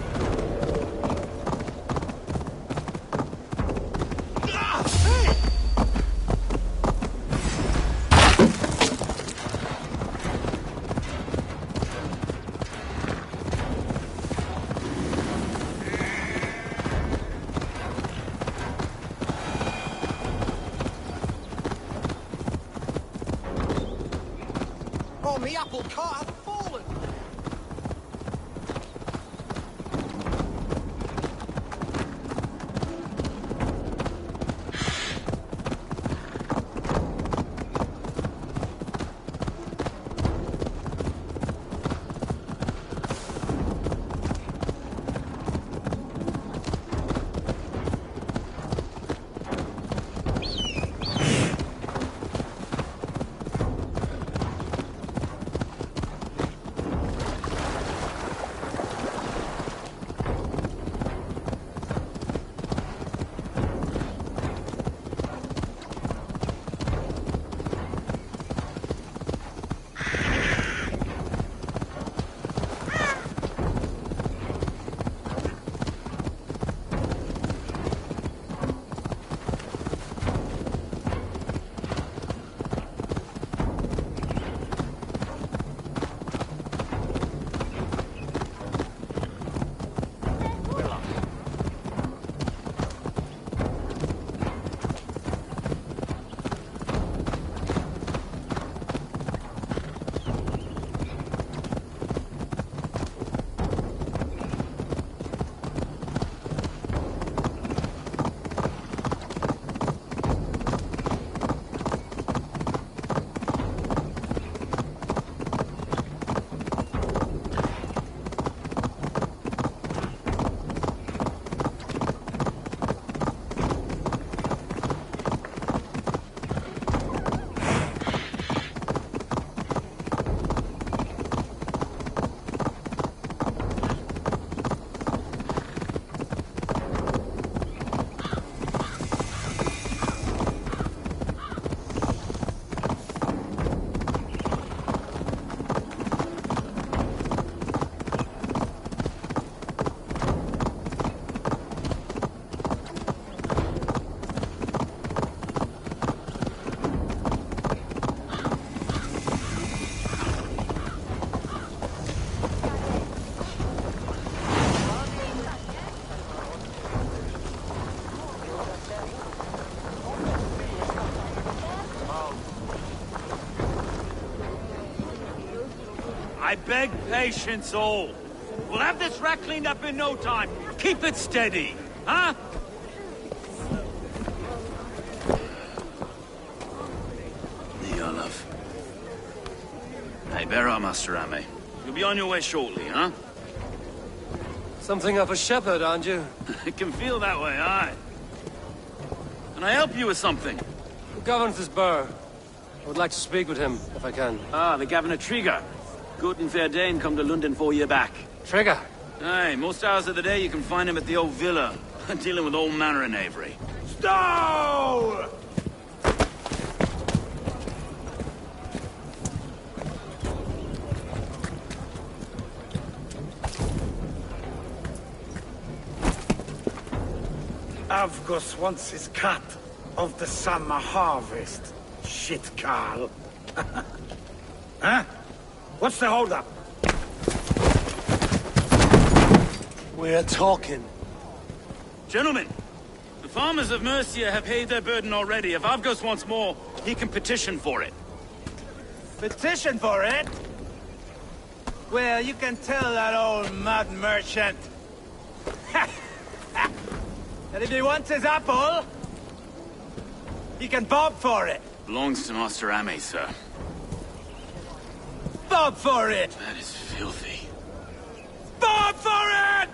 Oh, me apple cart hath fallen! I beg patience, all. We'll have this wreck cleaned up in no time. Keep it steady, huh? There, love. Hey, bear up, Master Ame. You'll be on your way shortly, huh? Something of a shepherd, aren't you? It can feel that way, aye. Can I help you with something? Who governs this burr? I would like to speak with him, if I can. Ah, the Governor Trigger. Good and fair Dane come to London 4 year back. Trigger? Aye, most hours of the day you can find him at the old villa, dealing with all manner of knavery. Stow! Avgos wants his cut of the summer harvest. Shit, Carl. Huh? What's the holdup? We're talking. Gentlemen, the farmers of Mercia have paid their burden already. If Avgos wants more, he can petition for it. Petition for it? Well, you can tell that old mud merchant. That if he wants his apple, he can bob for it. Belongs to Master Ame, sir. Bob for it! That is filthy. Bob for it!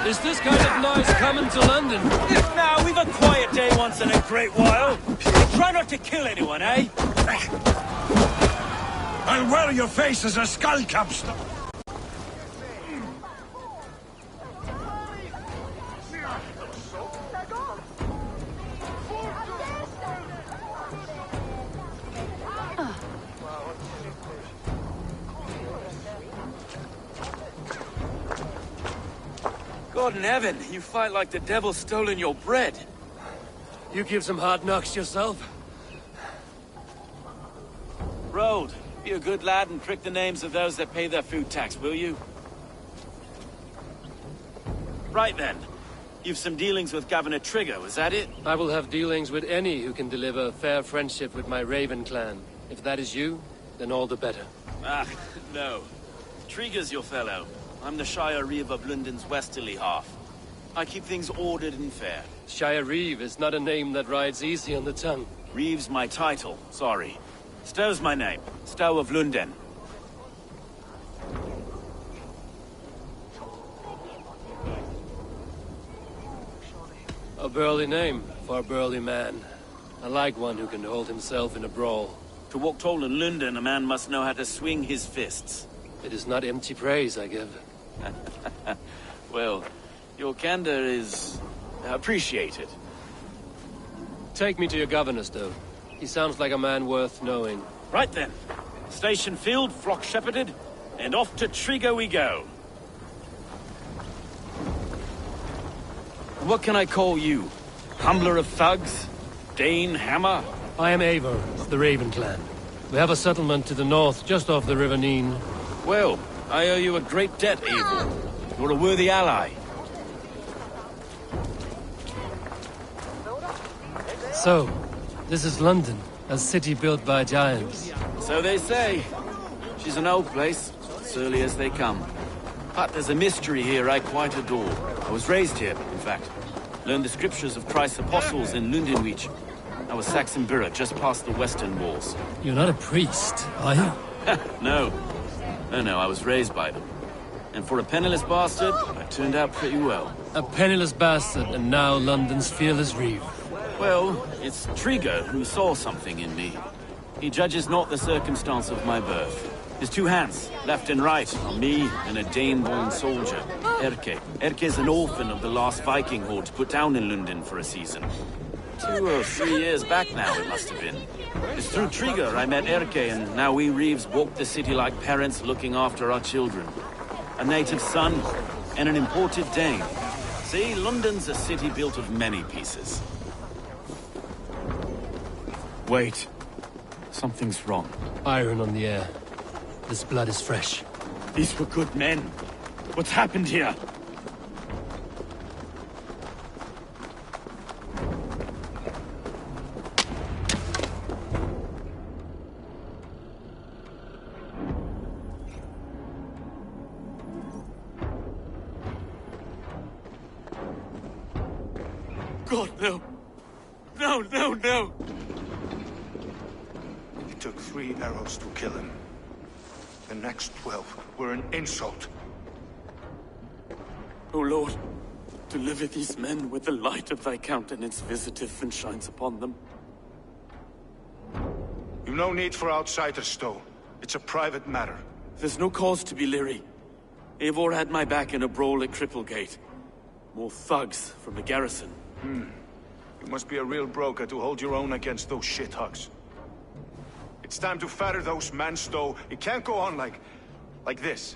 Is this kind of boys coming to London? Now, we've a quiet day once in a great while. Try not to kill anyone, eh? I'll wear your face as a skull capstone. God in heaven, you fight like the devil's stolen your bread. You give some hard knocks yourself? Road, be a good lad and prick the names of those that pay their food tax, will you? Right then. You've some dealings with Governor Trigger, was that it? I will have dealings with any who can deliver fair friendship with my Raven clan. If that is you, then all the better. Ah, no. Trigger's your fellow. I'm the Shire Reeve of London's westerly half. I keep things ordered and fair. Shire Reeve is not a name that rides easy on the tongue. Reeve's my title, sorry. Stow's my name. Stow of London. A burly name for a burly man. I like one who can hold himself in a brawl. To walk tall in London, a man must know how to swing his fists. It is not empty praise I give. Well, your candor is appreciated. Take me to your governor, Stow. He sounds like a man worth knowing. Right then. Station filled, flock shepherded, and off to Trigger we go. What can I call you? Humbler of thugs? Dane Hammer? I am Eivor, of the Raven clan. We have a settlement to the north, just off the River Neen. Well, I owe you a great debt, Eivor. You're a worthy ally. So, this is London, a city built by giants. So they say. She's an old place, surly as they come. But there's a mystery here I quite adore. I was raised here, in fact. Learned the scriptures of Christ's apostles in Lundenwich. I was Saxon Borough, just past the western walls. You're not a priest, are you? No. No, I was raised by them. And for a penniless bastard, I turned out pretty well. A penniless bastard, and now London's fearless reeve. Well, it's Trigger who saw something in me. He judges not the circumstance of my birth. His two hands, left and right, are me and a Dane-born soldier, Erke. Erke's an orphan of the last Viking horde put down in London for a season. 2 or 3 years back now, it must have been. It's through Trigger I met Erke, and now we Reeves walk the city like parents looking after our children. A native son, and an imported Dane. See, London's a city built of many pieces. Wait. Something's wrong. Iron on the air. This blood is fresh. These were good men. What's happened here? God, no. No. It took 3 arrows to kill him. The next 12 were an insult. O Lord, deliver these men with the light of thy countenance visiteth and shines upon them. You've no need for outsiders, Stow. It's a private matter. There's no cause to be leery. Eivor had my back in a brawl at Cripplegate. More thugs from the garrison. You must be a real broker to hold your own against those shithugs. It's time to fetter those men, Stow. It can't go on like this.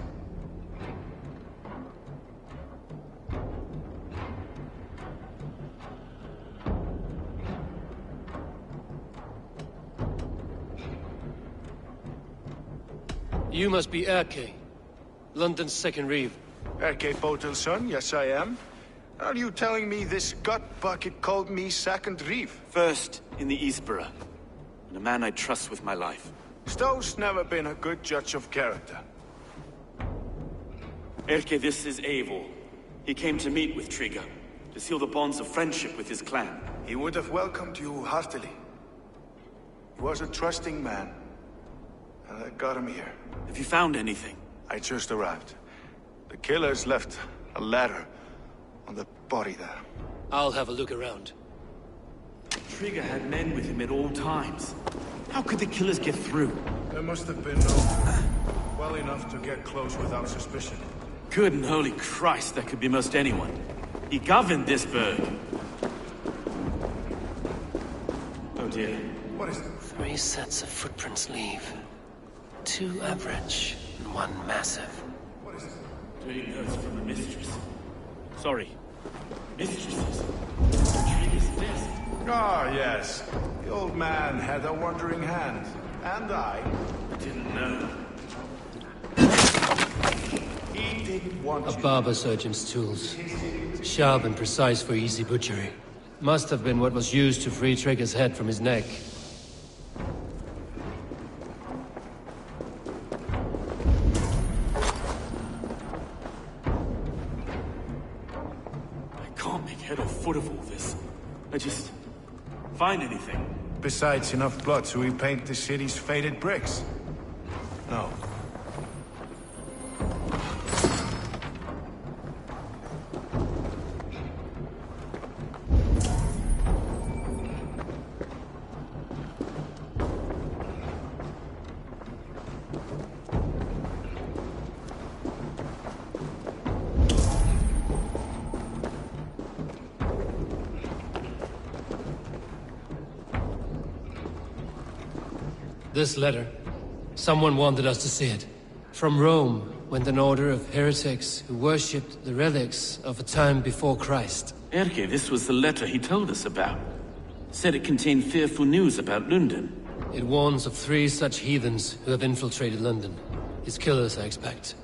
You must be Erke, London's second reeve. Erke Botel's son, yes I am. Are you telling me this gut bucket called me second reeve? First in the Eastborough, and a man I trust with my life. Stow's never been a good judge of character. Erke, this is Eivor. He came to meet with Trigger, to seal the bonds of friendship with his clan. He would have welcomed you heartily. He was a trusting man. And I got him here. Have you found anything? I just arrived. The killers left a letter. on the body there. I'll have a look around. Trigger had men with him at all times. How could the killers get through? There must have been no... well enough to get close without suspicion. Good and holy Christ, that could be most anyone. He governed this burg. Oh dear. What is it? 3 sets of footprints leave. 2 average, and 1 massive. What is it? Reading notes from the mistress. Sorry. Mistresses. Trigger's fist. Ah, yes. The old man had a wandering hand. And I didn't know. He didn't want A barber surgeon's tools. Sharp and precise for easy butchery. Must have been what was used to free Trigger's head from his neck. I can't make head or foot of all this. I just... find anything. Besides enough blood to repaint the city's faded bricks. No. This letter. Someone wanted us to see it. From Rome went an order of heretics who worshipped the relics of a time before Christ. Erke, this was the letter he told us about. Said it contained fearful news about London. It warns of 3 such heathens who have infiltrated London. His killers, I expect.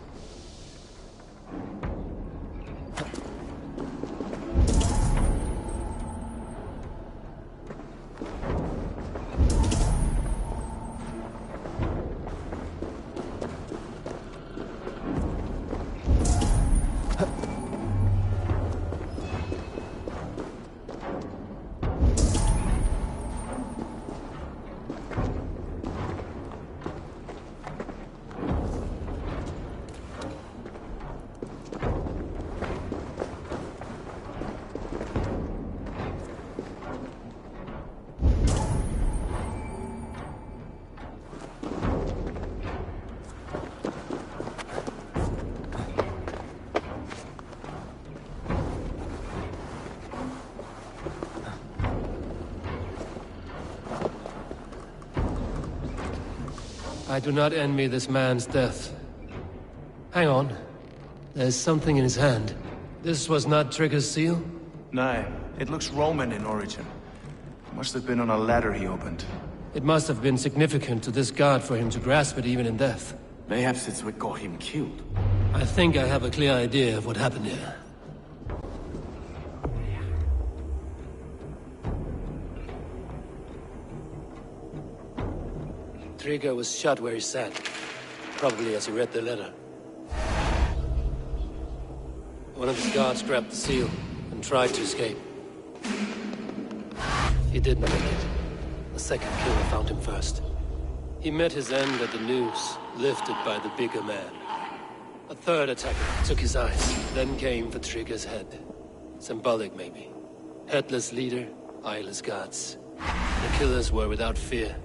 I do not envy this man's death. Hang on. There's something in his hand. This was not Trigger's seal? No, it looks Roman in origin. Must have been on a ladder he opened. It must have been significant to this guard for him to grasp it even in death. Perhaps it's what got him killed. I think I have a clear idea of what happened here. Trigger was shot where he sat. Probably as he read the letter. One of his guards grabbed the seal and tried to escape. He didn't make it. The second killer found him first. He met his end at the noose, lifted by the bigger man. A third attacker took his eyes, then came for Trigger's head. Symbolic, maybe. Headless leader, eyeless guards. The killers were without fear.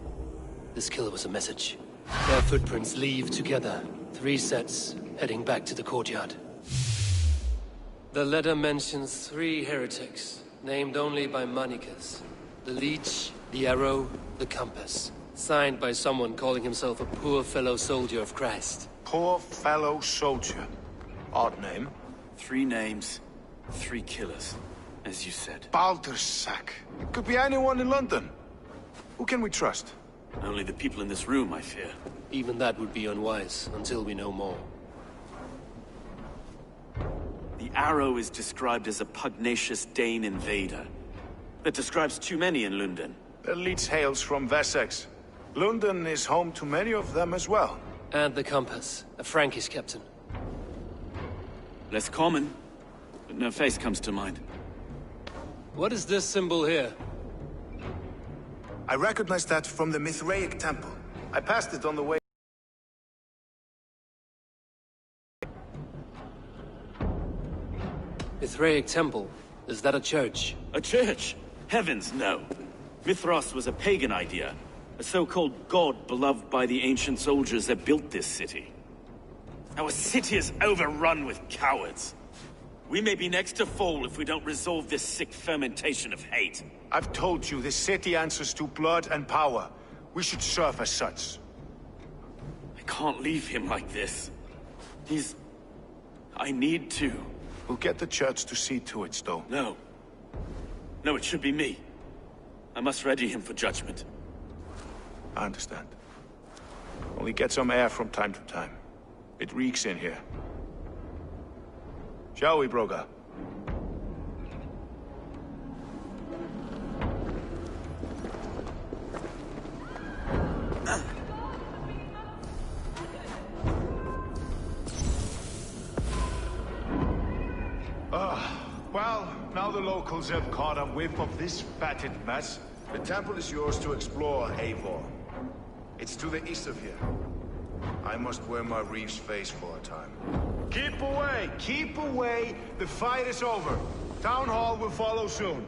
This kill was a message. Their footprints leave together. 3 sets, heading back to the courtyard. The letter mentions 3 heretics, named only by Manicus. The Leech, the Arrow, the Compass. Signed by someone calling himself a poor fellow soldier of Christ. Poor fellow soldier. Odd name. 3 names, 3 killers, as you said. Baldersack. It could be anyone in London. Who can we trust? Only the people in this room, I fear. Even that would be unwise, until we know more. The Arrow is described as a pugnacious Dane invader. That describes too many in London. The Leech hails from Wessex. London is home to many of them as well. And the Compass, a Frankish captain. Less common, but no face comes to mind. What is this symbol here? I recognize that from the Mithraic temple. I passed it on the way. The Thraic Temple. Is that a church? A church? Heavens, no. Mithras was a pagan idea. A so-called god beloved by the ancient soldiers that built this city. Our city is overrun with cowards. We may be next to fall if we don't resolve this sick fermentation of hate. I've told you, this city answers to blood and power. We should serve as such. I can't leave him like this. I need to. We'll get the church to see to it, Stowe. No. No, it should be me. I must ready him for judgment. I understand. Only get some air from time to time. It reeks in here. Shall we, Broga? Well, now the locals have caught a whiff of this fatted mess. The temple is yours to explore, Eivor. It's to the east of here. I must wear my Reeve's face for a time. Keep away! Keep away! The fight is over. Town Hall will follow soon.